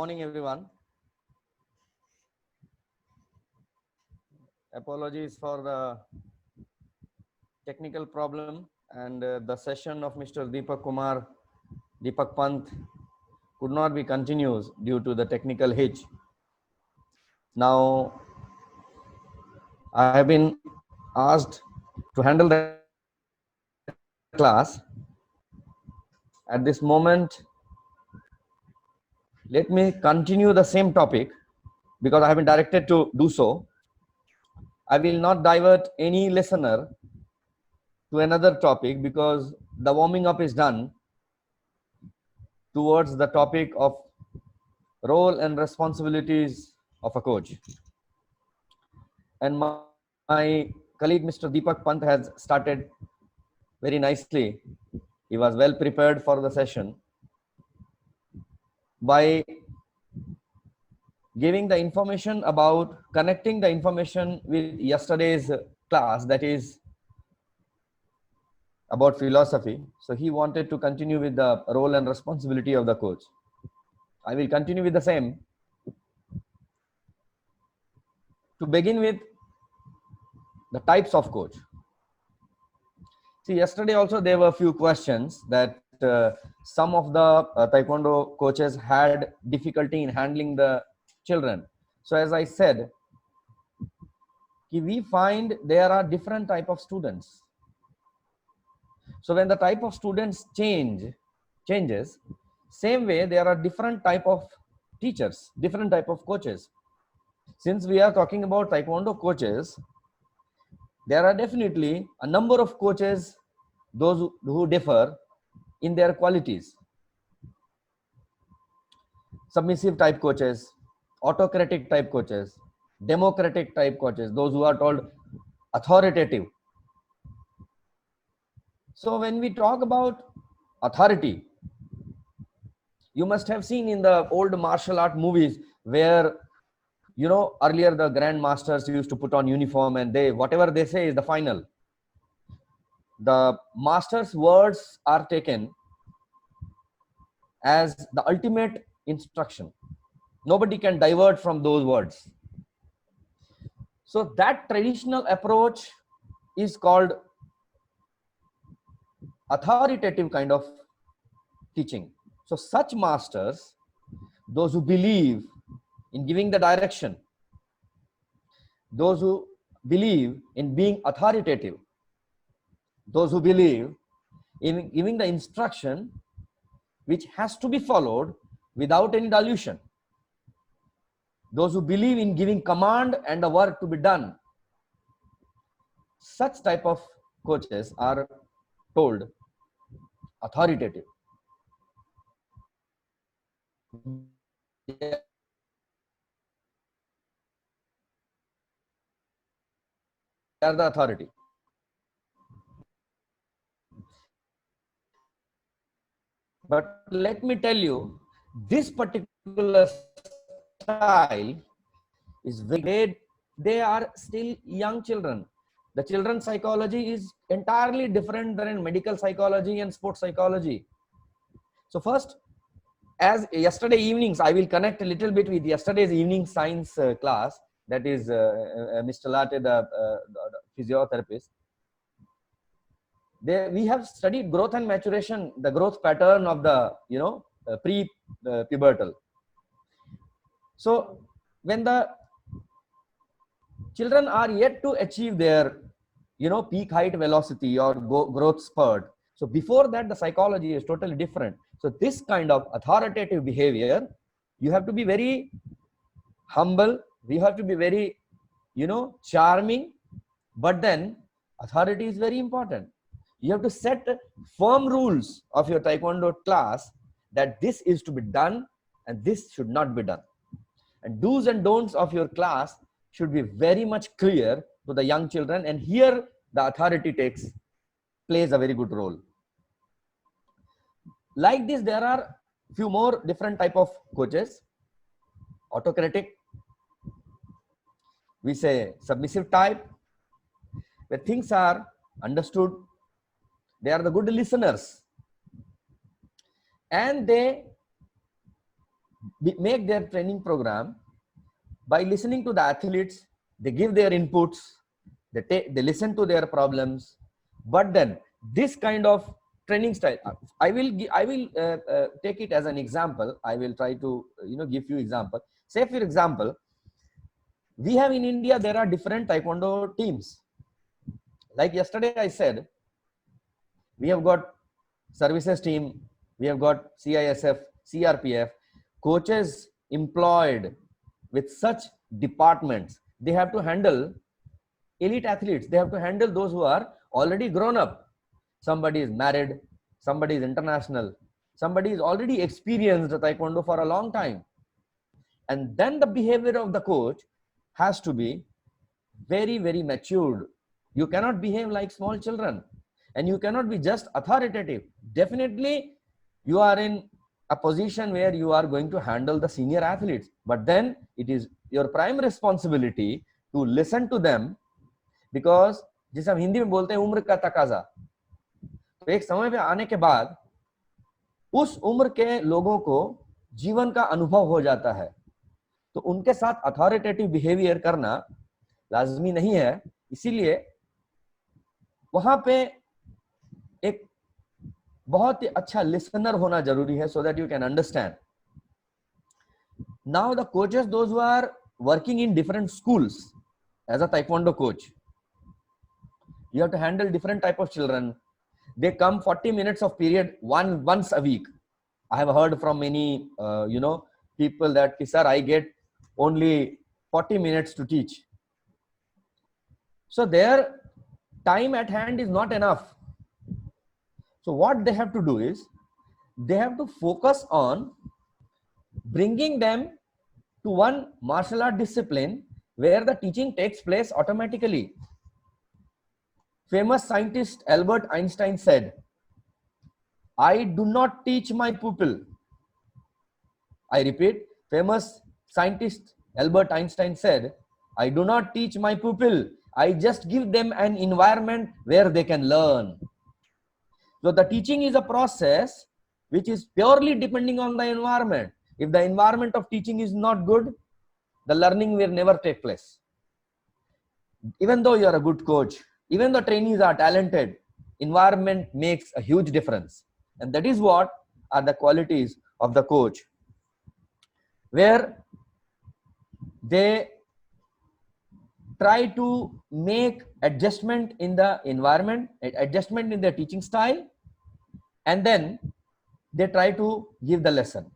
morning, everyone. Apologies for the technical problem and the session of Mr. Deepak Pant could not be continuous due to the technical hitch. Now, I have been asked to handle the class. At this moment, let me continue the same topic because I have been directed to do so. I will not divert any listener to another topic because the warming up is done towards the topic of role and responsibilities of a coach. And my colleague, Mr. Deepak Pant, has started very nicely. He was well prepared for the session by giving the information about connecting the information with yesterday's class, that is about philosophy. So he wanted to continue with the role and responsibility of the coach. I will continue with the same. To begin with, the types of coach. See, yesterday also there were a few questions that some of the Taekwondo coaches had difficulty in handling the children. So as I said, we find there are different type of students. So when the type of students changes, same way there are different type of teachers, different type of coaches. Since we are talking about Taekwondo coaches, there are definitely a number of coaches, those who differ in their qualities. Submissive type coaches, autocratic type coaches, democratic type coaches, those who are told authoritative. So when we talk about authority, you must have seen in the old martial art movies where, you know, earlier the grandmasters used to put on uniform and they, whatever they say is the final. The master's words are taken as the ultimate instruction. Nobody can divert from those words. So that traditional approach is called authoritative kind of teaching. So such masters, those who believe in giving the direction, those who believe in being authoritative, those who believe in giving the instruction which has to be followed without any dilution, those who believe in giving command and the work to be done, such type of coaches are told authoritative. They are the authority. But let me tell you, this particular style is very, they are still young children. The children's psychology is entirely different than medical psychology and sports psychology. So first, as yesterday evenings, I will connect a little bit with yesterday's evening science class. That is Mr. Latte, the physiotherapist. There we have studied growth and maturation, the growth pattern of the, you know, pre-pubertal. So when the children are yet to achieve their, you know, peak height velocity or growth spurt, so before that the psychology is totally different. So this kind of authoritative behavior, you have to be very humble, we have to be very, you know, charming, but then authority is very important. You have to set firm rules of your Taekwondo class that this is to be done and this should not be done. And do's and don'ts of your class should be very much clear to the young children, and here the authority plays a very good role. Like this, there are few more different type of coaches. Autocratic, we say submissive type, where things are understood, they are the good listeners, and they make their training program by listening to the athletes. They give their inputs, they listen to their problems, but then this kind of training style, I will take it as an example. I will try to give you example. Say for example, we have in India, there are different taekwondo teams. Like yesterday I said, we have got services team, we have got CISF, CRPF, coaches employed with such departments. They have to handle elite athletes, they have to handle those who are already grown up. Somebody is married, somebody is international, somebody is already experienced taekwondo for a long time. And then the behavior of the coach has to be very, very matured. You cannot behave like small children, and you cannot be just authoritative. Definitely you are in a position where you are going to handle the senior athletes, but then it is your prime responsibility to listen to them, because जिसे हम हिंदी में बोलते हैं उम्र का तकाजा। तो एक समय पे आने के बाद उस उम्र के लोगों को जीवन का अनुभव हो जाता है, तो उनके साथ अथॉरिटेटिव बिहेवियर करना लाजमी नहीं है। इसीलिए वहां पे एक बहुत ही अच्छा लिसनर होना जरूरी है, so that you can understand. Now the coaches those who are working in different schools as a taekwondo coach, you have to handle different type of children. They come 40 minutes of period once a week. I have heard from many people that, sir, I get only 40 minutes to teach. So their time at hand is not enough. So what they have to do is, they have to focus on bringing them to one martial art discipline where the teaching takes place automatically. Famous scientist Albert Einstein said, I do not teach my pupil. I repeat, famous scientist Albert Einstein said, I do not teach my pupil. I just give them an environment where they can learn. So the teaching is a process which is purely depending on the environment. If the environment of teaching is not good, the learning will never take place. Even though you are a good coach, even though trainees are talented, environment makes a huge difference. And that is what are the qualities of the coach, where they try to make adjustment in the environment, adjustment in their teaching style, and then they try to give the lesson.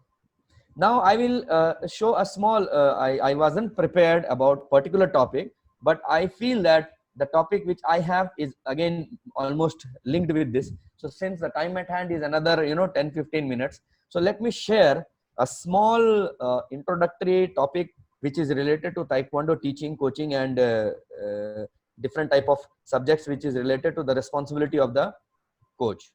Now I will show a small, I wasn't prepared about particular topic, but I feel that the topic which I have is again almost linked with this. So since the time at hand is another 10-15 minutes, so let me share a small introductory topic which is related to taekwondo teaching, coaching, and different type of subjects which is related to the responsibility of the coach.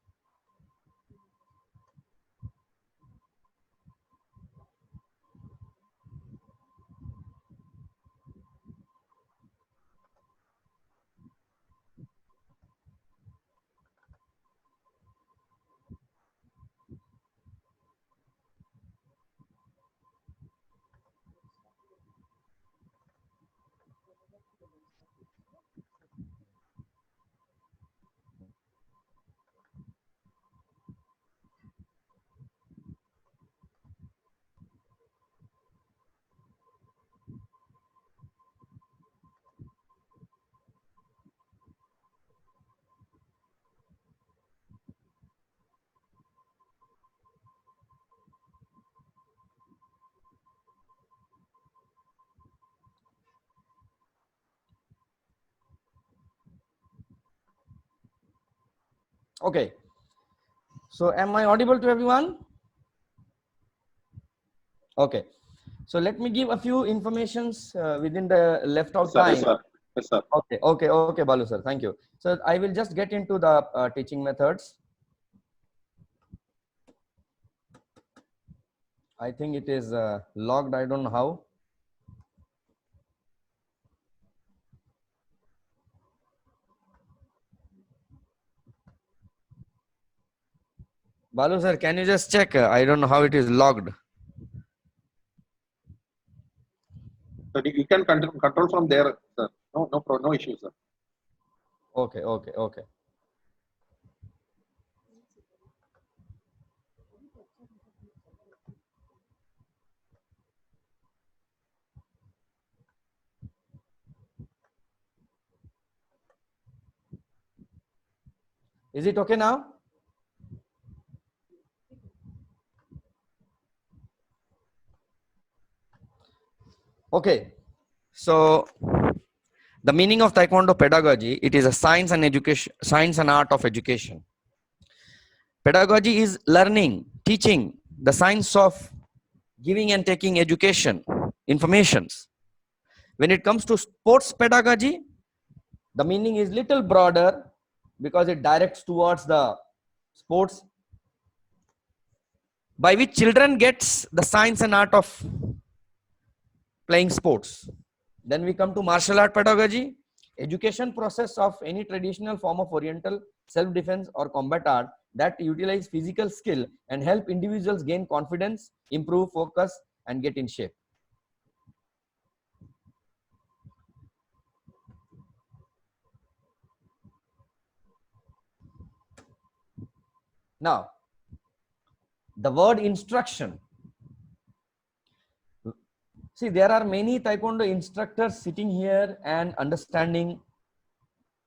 Okay, so am I audible to everyone? Okay, so let me give a few informations within the left out time. Yes, sir. Yes, sir. Okay, Balu sir, thank you. So I will just get into the teaching methods. I think it is logged, I don't know how. Balu sir, can you just check? I don't know how it is logged. can control from there, sir. No issue, sir. Okay. Is it okay now? Okay. So the meaning of Taekwondo pedagogy, it is a science and art of education. Pedagogy is learning, teaching, the science of giving and taking education, informations. When it comes to sports pedagogy, the meaning is little broader because it directs towards the sports by which children gets the science and art of playing sports. Then we come to martial art pedagogy, education process of any traditional form of oriental self-defense or combat art that utilize physical skill and help individuals gain confidence, improve focus, and get in shape. Now, the word instruction. See, there are many Taekwondo instructors sitting here and understanding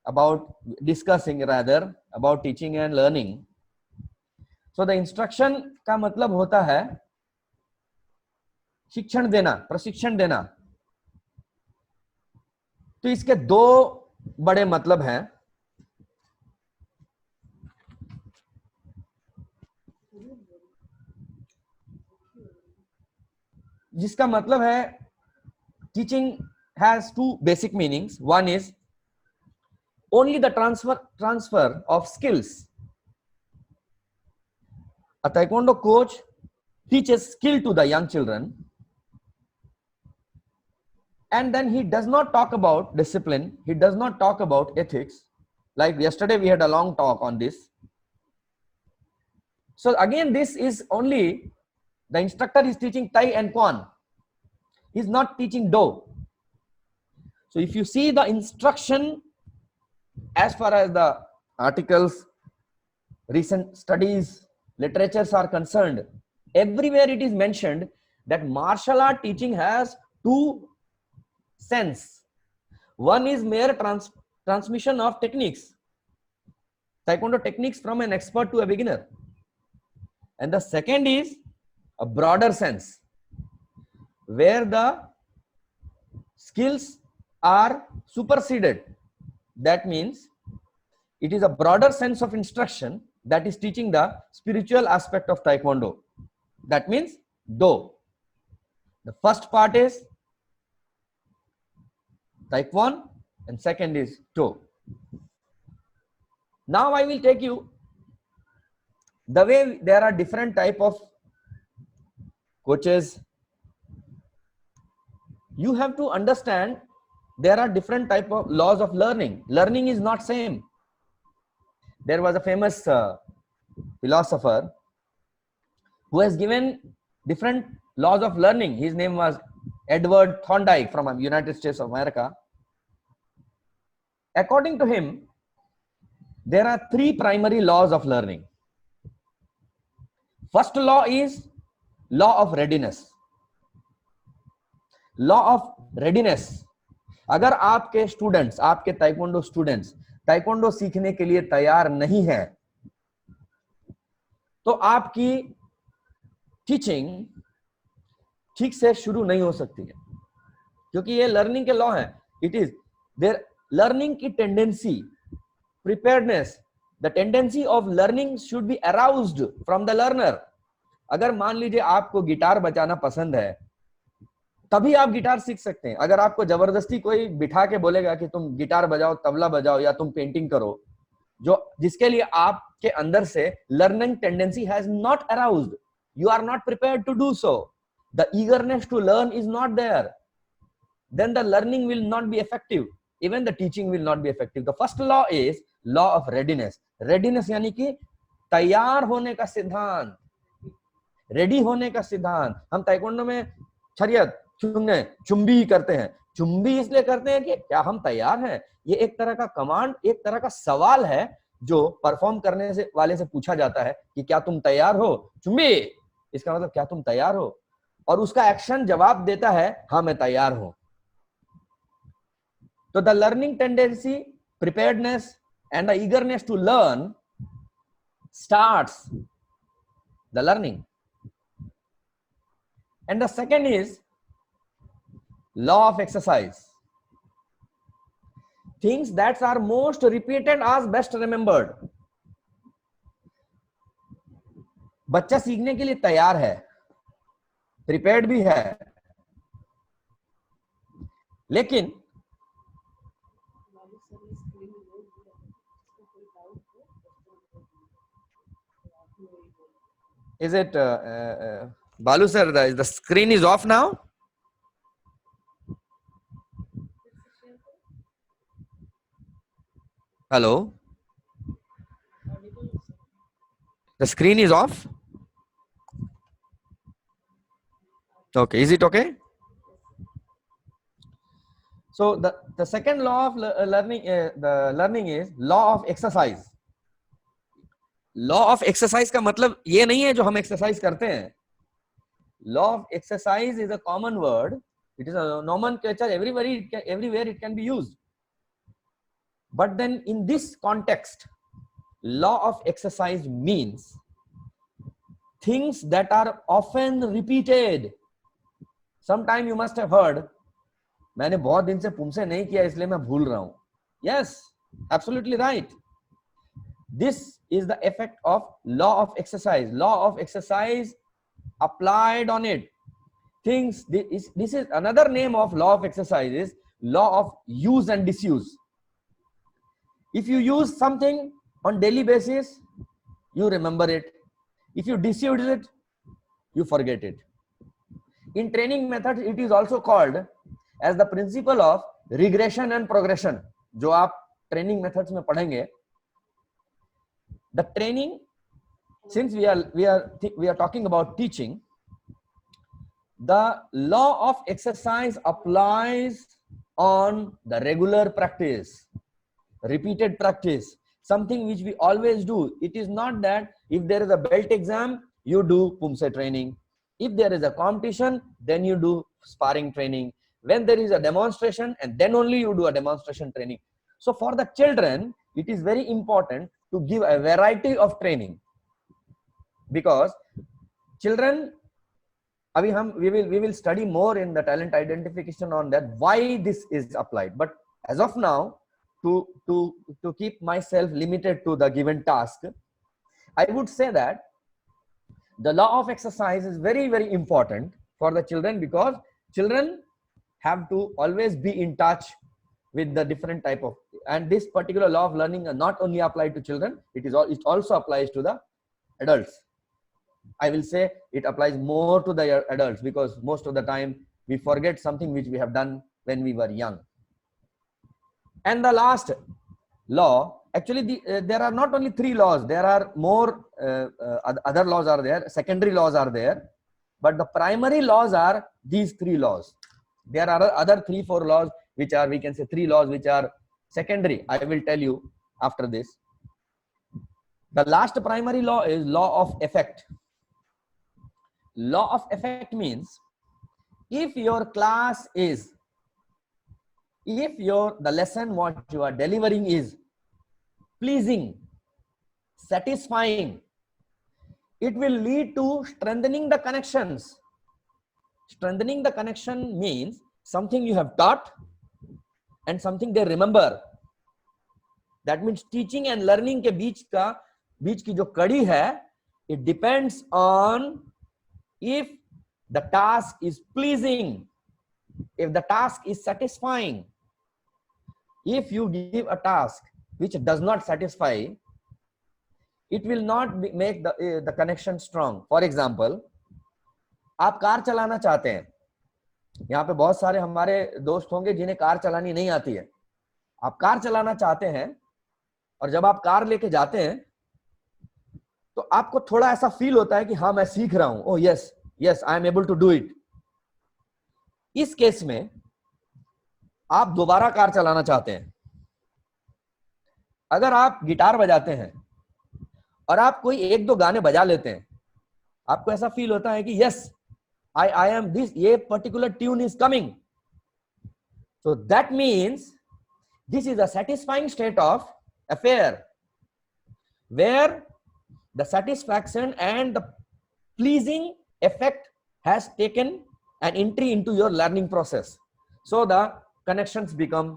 about, discussing rather, about teaching and learning. So the instruction का मतलब होता है शिक्षण देना, प्रशिक्षण देना. तो इसके दो बड़े मतलब हैं. जिसका मतलब है teaching has two basic meanings. One is only the transfer of skills. A Taekwondo coach teaches skill to the young children, and then he does not talk about discipline, he does not talk about ethics. Like yesterday we had a long talk on this. So again, this is only the instructor is teaching Tai and Quan. He's not teaching Do. So if you see the instruction as far as the articles, recent studies, literatures are concerned, everywhere it is mentioned that martial art teaching has two sense. One is mere transmission of techniques, Taekwondo techniques from an expert to a beginner. And the second is a broader sense, where the skills are superseded. That means it is a broader sense of instruction that is teaching the spiritual aspect of Taekwondo. That means Do. The first part is Taekwon and second is Do. Now I will take you the way there are different type of coaches. You have to understand there are different type of laws of learning. Learning is not same. There was a famous philosopher who has given different laws of learning. His name was Edward Thorndike from United States of America. According to him, there are three primary laws of learning. First law is law of readiness. Law of readiness. अगर आपके students, आपके taekwondo students taekwondo सीखने के लिए तैयार नहीं है, तो आपकी टीचिंग ठीक से शुरू नहीं हो सकती है, क्योंकि ये लर्निंग के लॉ है. इट इज देयर लर्निंग की tendency, preparedness, the tendency of learning should be aroused from the learner. अगर मान लीजिए आपको गिटार बजाना पसंद है, तभी आप गिटार सीख सकते हैं. अगर आपको जबरदस्ती कोई बिठा के बोलेगा कि तुम गिटार बजाओ, तबला बजाओ या तुम पेंटिंग करो, जो जिसके लिए आपके अंदर से learning tendency has not aroused, you are not prepared to do so, the eagerness to learn is not there, then the learning will not be effective, even the teaching will not be effective. The first law is law of readiness. readiness यानी कि तैयार होने का सिद्धांत, ready होने का सिद्धांत. हम ताइक्वांडो में छरियत, चुम्बी करते हैं. चुंबी इसलिए करते हैं कि क्या हम तैयार हैं। ये एक तरह का कमांड, एक तरह का सवाल है जो परफॉर्म करने से वाले से पूछा जाता है कि क्या तुम तैयार हो चुंबी, इसका मतलब क्या तुम तैयार हो, और उसका एक्शन जवाब देता है हाँ मैं तैयार हूं। तो the learning tendency, preparedness and the eagerness to learn starts the learning. And the second is law of exercise. Things that are most repeated are best remembered. बच्चा सीखने के लिए तैयार है, प्रिपेयर्ड भी है, लेकिन is it Balu sir, the screen is off now? Hello, the screen is off. Okay, is it okay? So the second law of learning, the learning is law of exercise. Law of exercise का मतलब ये नहीं है जो हम exercise करते हैं. Law of exercise is a common word, it is a nomenclature everywhere it can be used, but then in this context law of exercise means things that are often repeated. sometime you must have heard, मैंने बहुत दिन से poomsae नहीं किया इसलिए मैं भूल रहा हूं. yes, absolutely right. This is the effect of law of exercise. Law of exercise applied on it. Things, this is another name of law of exercise, is law of use and disuse. If you use something on daily basis, you remember it. If you disuse it, you forget it. In training methods, it is also called as the principle of regression and progression, जो आप training methods में पढ़ेंगे. The training, since we are talking about teaching, the law of exercise applies on the regular practice, repeated practice, something which we always do. It is not that if there is a belt exam, you do pumse training. If there is a competition, then you do sparring training. When there is a demonstration, and then only you do a demonstration training. So for the children, it is very important to give a variety of training, because children, we will study more in the talent identification on that, why this is applied. But as of now, to keep myself limited to the given task, I would say that the law of exercise is very, very important for the children, because children have to always be in touch with the different type of, and this particular law of learning are not only applied to children, it also applies to the adults. I will say it applies more to the adults, because most of the time we forget something which we have done when we were young. And the last law, actually there are not only 3 laws, there are more other laws are there, secondary laws are there, but the primary laws are these 3 laws. There are other 3-4 laws which are, we can say 3 laws which are secondary. I will tell you after this. The last primary law is law of effect. Law of effect means if your class is, if the lesson what you are delivering is pleasing, satisfying, it will lead to strengthening the connections. Strengthening the connection means something you have taught and something they remember. That means teaching and learning के बीच की जो कड़ी है, it depends on if the task is pleasing, if the task is satisfying. If you give a task which does not satisfy, it will not make the connection strong. For example, आप car चलाना चाहते हैं, यहाँ पे बहुत सारे हमारे दोस्त होंगे जिन्हें कार चलानी नहीं आती है. आप कार चलाना चाहते हैं और जब आप कार लेके जाते हैं तो आपको थोड़ा ऐसा फील होता है कि हाँ मैं सीख रहा हूं, oh yes I am able to do it. इस केस में आप दोबारा कार चलाना चाहते हैं, अगर आप गिटार बजाते हैं और आप कोई एक दो गाने बजा लेते हैं, आपको ऐसा फील होता है कि यस आई एम दिस, ये particular tune is coming. So that means this is a satisfying state of affair where the satisfaction and the pleasing effect has taken an entry into your learning process. So the connections become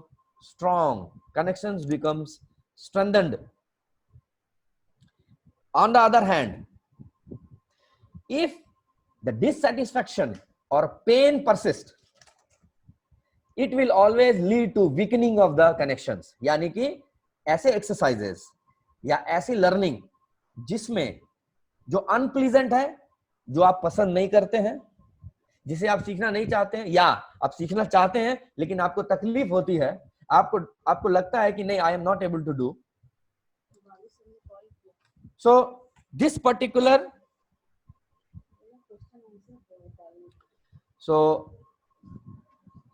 strong, connections becomes strengthened. On the other hand, if the dissatisfaction or pain persists, it will always lead to weakening of the connections. यानी कि ऐसे exercises या ऐसी learning जिसमें जो unpleasant है, जो आप पसंद नहीं करते हैं, जिसे आप सीखना नहीं चाहते हैं, या आप सीखना चाहते हैं लेकिन आपको तकलीफ होती है, आपको लगता है कि नहीं, I am not able to do. So this particular, so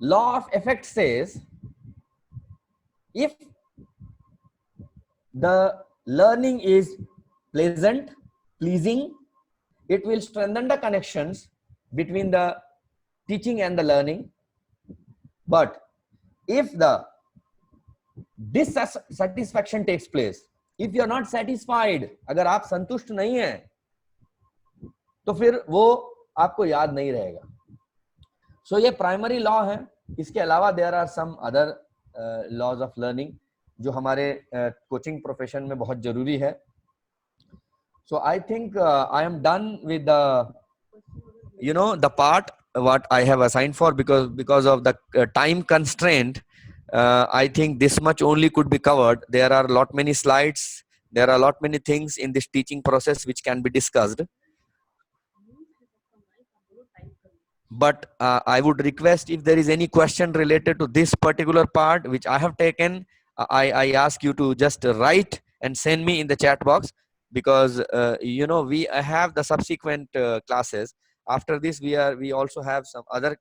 law of effect says if the learning is pleasant, pleasing, it will strengthen the connections between the teaching and the learning. But if the dissatisfaction takes place, if you are not satisfied, अगर आप संतुष्ट नहीं हैं, तो फिर वो आपको याद नहीं रहेगा. सो ये प्राइमरी लॉ है. इसके अलावा there are some other laws of learning जो हमारे कोचिंग प्रोफेशन में बहुत जरूरी है. So I think I am done with the part what I have assigned for, because of the time constraint. I think this much only could be covered. There are a lot many slides, there are a lot many things in this teaching process which can be discussed. But I would request, if there is any question related to this particular part which I have taken, I ask you to just write and send me in the chat box, because we have the subsequent classes. After this, we also have some other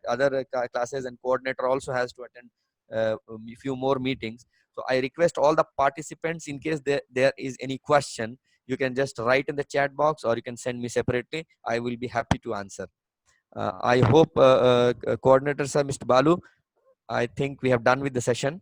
classes, and coordinator also has to attend a few more meetings. So I request all the participants, in case there is any question, you can just write in the chat box, or you can send me separately. I will be happy to answer. I hope coordinator sir, Mr. Balu, I think we have done with the session.